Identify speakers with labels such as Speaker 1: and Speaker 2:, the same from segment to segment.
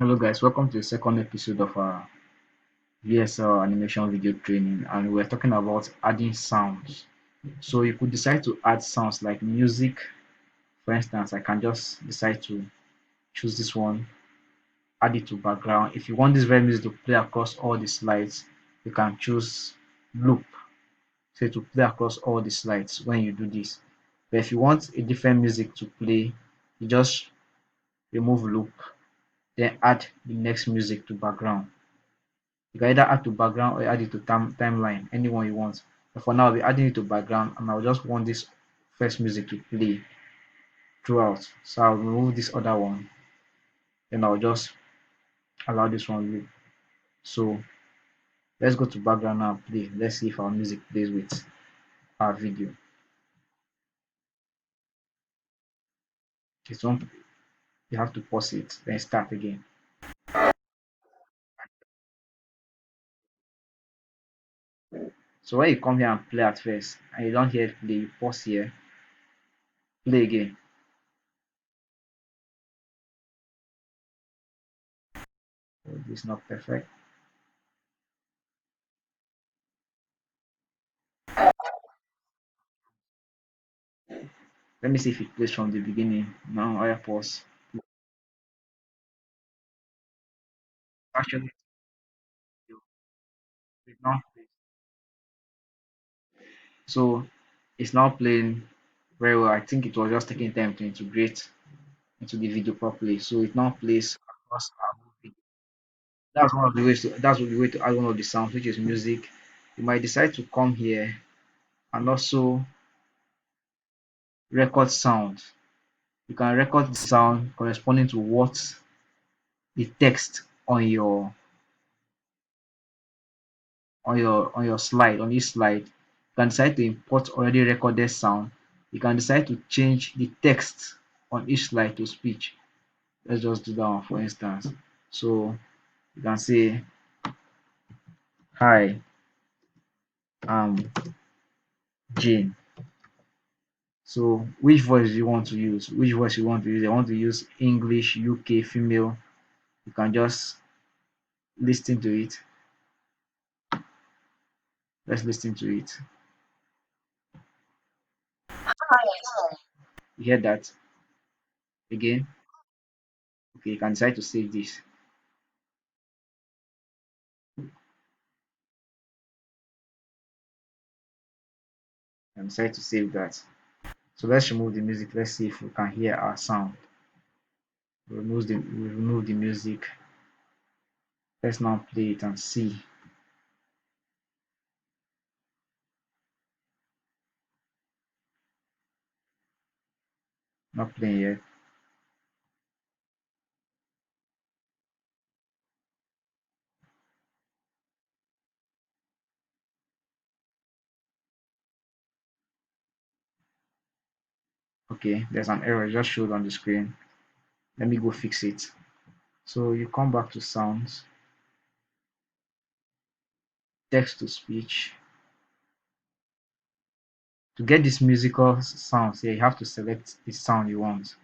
Speaker 1: Hello guys, welcome to the second episode of our VSL animation video training, and we're talking about adding sounds. So you could decide to add sounds like music. For instance, I can just decide to choose this one, add it to background. If you want this very music to play across all the slides, you can choose loop, say to play across all the slides when you do this. But if you want a different music to play, you just remove loop, then add the next music to background. You can either add to background or add it to timeline, anyone you want. But for now, I'll be adding it to background, and I'll just want this first music to play throughout. So I'll remove this other one, then I'll just allow this one loop. So let's go to background now and play. Let's see if our music plays with our video. This one, you have to pause it, then start again. So when you come here and play at first, and you don't hear it play, you pause here, play again. So this is not perfect. Let me see if it plays from the beginning. Now I pause. Actually, it now plays. So it's now playing very well. I think it was just taking time to integrate into the video properly. So it now plays across our whole video. That's one of the ways to that's the way to add one of the sounds, which is music. You might decide to come here and also record sound. You can record the sound corresponding to what the text on your slide, on this slide. You can decide to import already recorded sound. You can decide to change the text on each slide to speech. Let's just do that one for instance. So you can say, hi, I'm Jane. So which voice do you want to use? Which voice you want to use? I want to use English, UK, female. You can just listen to it. Let's listen to it. You hear that again? Okay, you can decide to save this. And decide to save that. So let's remove the music. Let's see if we can hear our sound. We remove the music. Let's now play it and see. Not playing yet. Okay, there's an error just showed on the screen. Let me go fix it. So you come back to sounds, text to speech. To get this musical sounds here, you have to select the sound you want.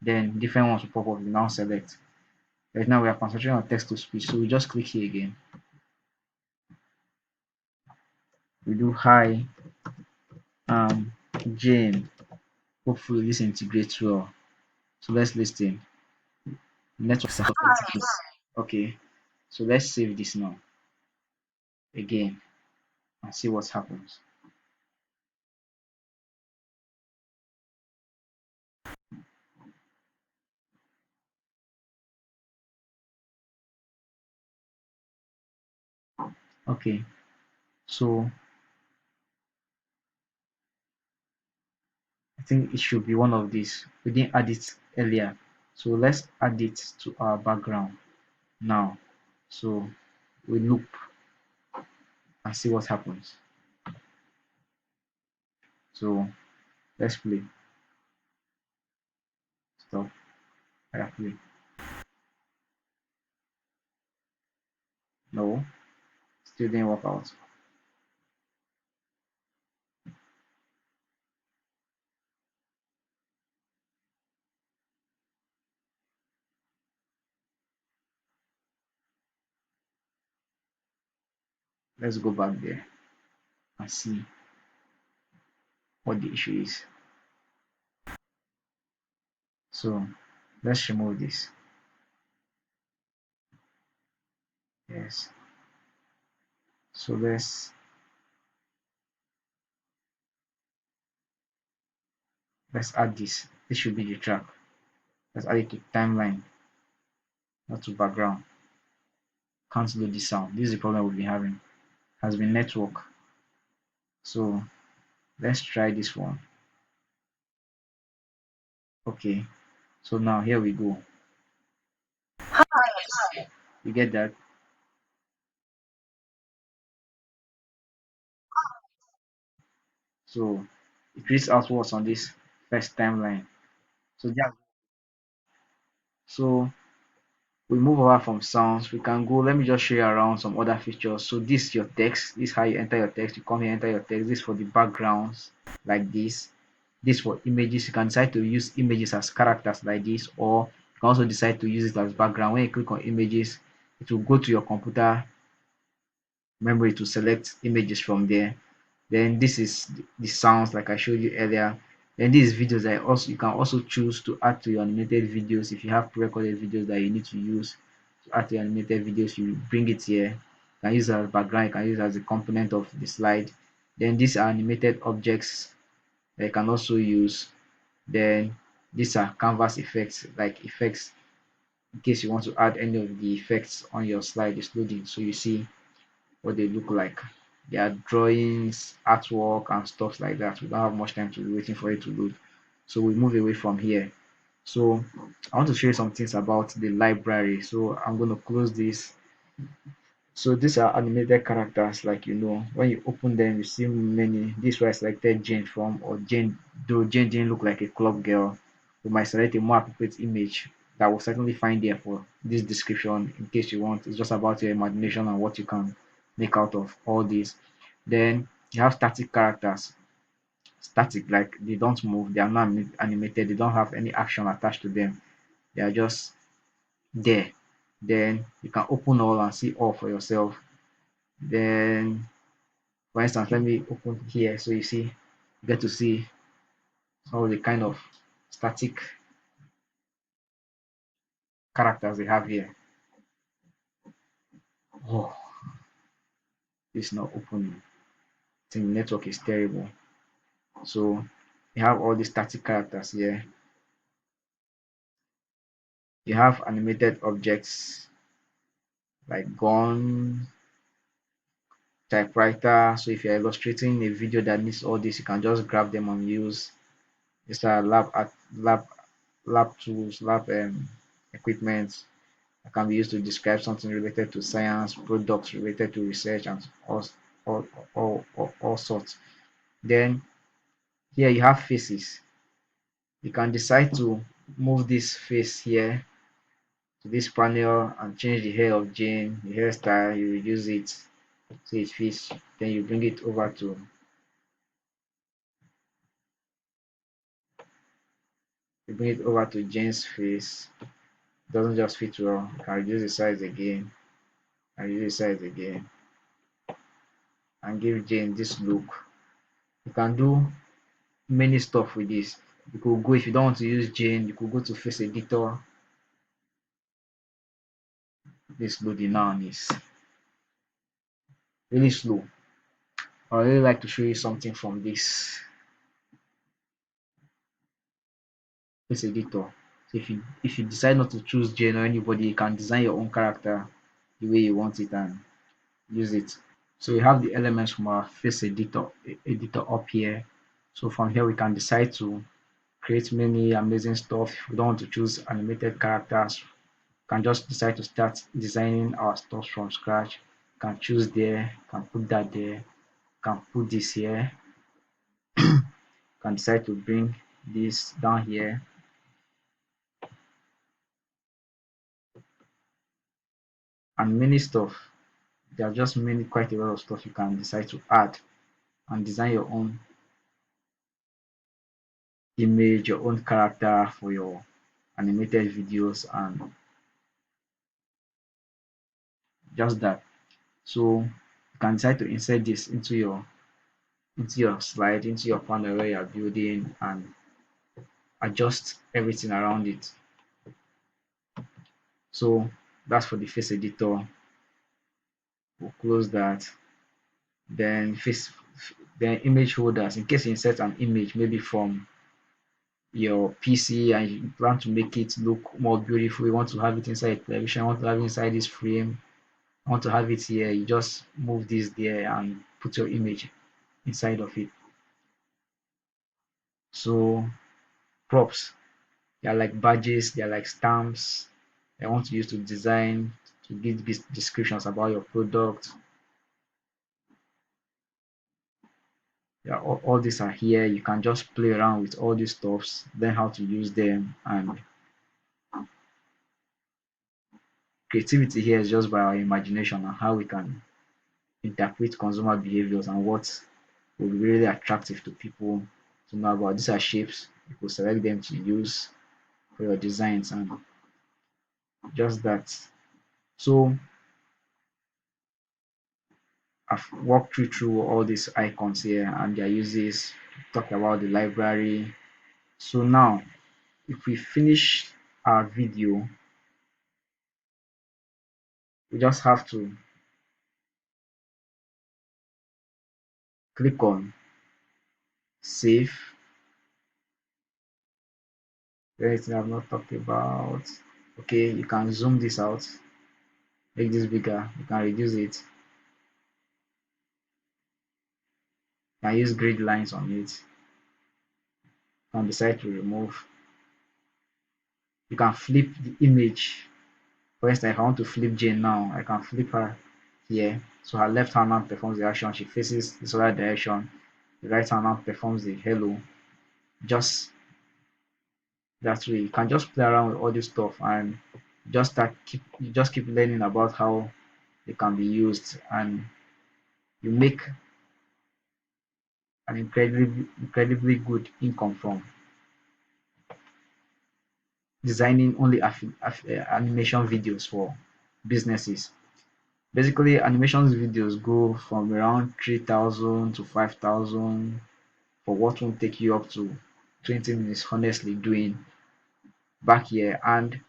Speaker 1: Then different ones will pop up. You now select. Right now we are concentrating on text to speech, so we just click here again. We do hi, Jane. Hopefully this integrates well. So let's listen. Network support. Okay, so let's save this now again and see what happens. Okay, so I think it should be one of these. We didn't add it earlier, so let's add it to our background now. So we loop and see what happens. So let's play. Stop. I play. No, still didn't work out. Let's go back there and see what the issue is. So let's remove this. Yes. So let's add this. This should be the track. Let's add it to timeline, not to background. Can't load this sound. This is the problem we've been having. Has been network. So let's try this one. Okay. So now here we go. You get that? So it reads outwards on this first timeline. So yeah. So we move over from sounds. We can go. Let me just show you around some other features. So this is your text. This is how you enter your text. You come here, enter your text. This is for the backgrounds like this. This for images. You can decide to use images as characters like this, or you can also decide to use it as background. When you click on images, it will go to your computer memory to select images from there. Then this is the sounds like I showed you earlier. Then these videos I also you can also choose to add to your animated videos. If you have pre-recorded videos that you need to use to add to your animated videos, you bring it here. You can use it as background, you can use it as a component of the slide. Then these are animated objects that you can also use. Then these are canvas effects, like effects in case you want to add any of the effects on your slide is loading, so you see what they look like. They are drawings, artwork, and stuff like that. We don't have much time to be waiting for it to load. So we move away from here. So I want to show you some things about the library. So I'm going to close this. So these are animated characters, like when you open them, you see many. This was selected Jane from, or Jane, though Jane didn't look like a club girl. We might select a more appropriate image that will certainly find there for this description in case you want. It's just about your imagination and what you can make out of all this. Then you have static characters. Static, like they don't move, they are not animated, they don't have any action attached to them. They are just there. Then you can open all and see all for yourself. Then, for instance, let me open here so you see, you get to see some of the kind of static characters they have here. Oh, it's not opening. I think the network is terrible. So you have all the static characters here. You have animated objects like gun, typewriter. So if you're illustrating a video that needs all this, you can just grab them and use. These are lab tools, lab equipment that can be used to describe something related to science, products related to research, and all, all sorts. Then here you have faces. You can decide to move this face here to this panel and change the hair of Jane, the hairstyle. You reduce it so it fits. Then you bring it over to Jane's face. It doesn't just fit well. You can reduce the size again and reduce the size again and give Jane this look. You can do many stuff with this. You could go, if you don't want to use Jane, you could go to face editor. This loading now is really slow. I really like to show you something from this face editor. So if you decide not to choose Jane or anybody, you can design your own character the way you want it and use it. So we have the elements from our face editor up here. So from here we can decide to create many amazing stuff. If we don't want to choose animated characters, we can just decide to start designing our stuff from scratch. You can choose there, you can put that there, you can put this here, you can decide to bring this down here, and many stuff. There are just quite a lot of stuff you can decide to add and design your own image, your own character for your animated videos, and just that. So You can decide to insert this into your slide, into your panel where you're building, and adjust everything around it. So that's for the face editor. We'll close that. Then then image holders, in case you insert an image maybe from your PC and you plan to make it look more beautiful, you want to have it inside a television, you want to have it inside this frame, you want to have it here, you just move this there and put your image inside of it. So props, they are like badges, they are like stamps. I want to use to design, to give descriptions about your product. Yeah, all these are here. You can just play around with all these stuffs, learn how to use them, and creativity here is just by our imagination and how we can interpret consumer behaviors and what will be really attractive to people to know about. These are shapes. You could select them to use for your designs and just that. So I've walked through all these icons here and their uses, talked about the library. So now if we finish our video, we just have to click on save. Anything I've not talked about. Okay, you can zoom this out, make this bigger, you can reduce it, you can use grid lines on it, you can decide to remove, you can flip the image. For instance, if I want to flip Jane now, I can flip her here. So her left hand now performs the action, she faces this other direction. The right hand now performs the hello. Just that way. You can just play around with all this stuff and you just keep learning about how they can be used, and you make an incredibly good income from designing only animation videos for businesses. Basically, animation videos go from around 3,000 to 5,000 for what won't take you up to 20 minutes, honestly, doing back here. And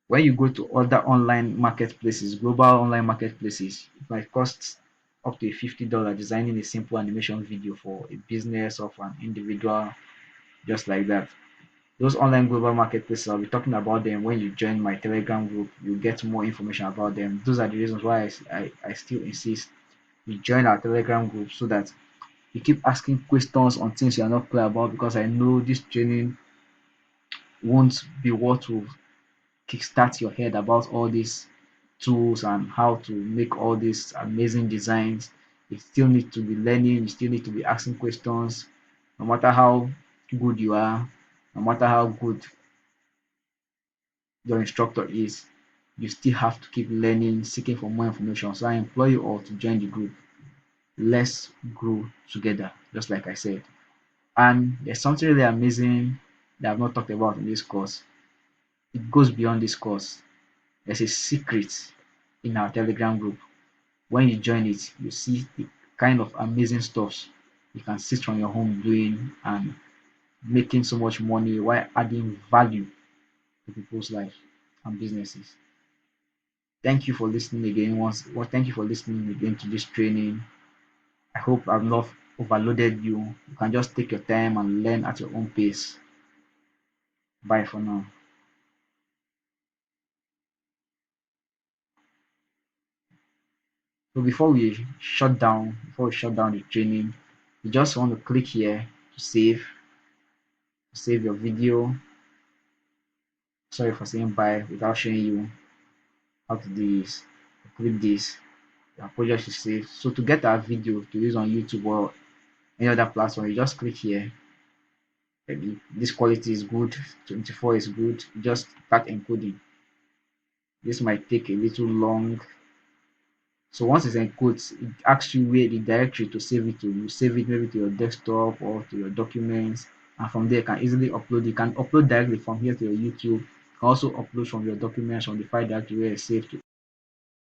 Speaker 1: when you go to other online marketplaces, global online marketplaces, it might cost up to $50 designing a simple animation video for a business or for an individual, just like that. Those online global marketplaces, I'll be talking about them when you join my Telegram group. You'll get more information about them. Those are the reasons why I still insist you join our Telegram group so that you keep asking questions on things you are not clear about, because I know this training won't be what will kickstart your head about all these tools and how to make all these amazing designs. You still need to be learning, you still need to be asking questions, no matter how good you are, no matter how good your instructor is, you still have to keep learning, seeking for more information. So I implore you all to join the group. Let's grow together, just like I said. And there's something really amazing that I've not talked about in this course. It goes beyond this course. There's a secret in our Telegram group. When you join it, you see the kind of amazing stuff you can sit from your home doing and making so much money while adding value to people's life and businesses. Thank you for listening again. Thank you for listening again to this training. I hope I've not overloaded you. You can just take your time and learn at your own pace. Bye for now. So before we shut down the training, you just want to click here to save your video. Sorry for saying bye without showing you how to do this. Click this. The project is saved. So to get our video to use on YouTube or any other platform, you just click here. Maybe this quality is good, 24 is good. Just start encoding. This might take a little long. So once it's encoded, it asks you where the directory to save it to. You save it maybe to your desktop or to your documents, and from there you can easily upload. You can upload directly from here to your YouTube. You can also upload from your documents from the file directory where it's saved to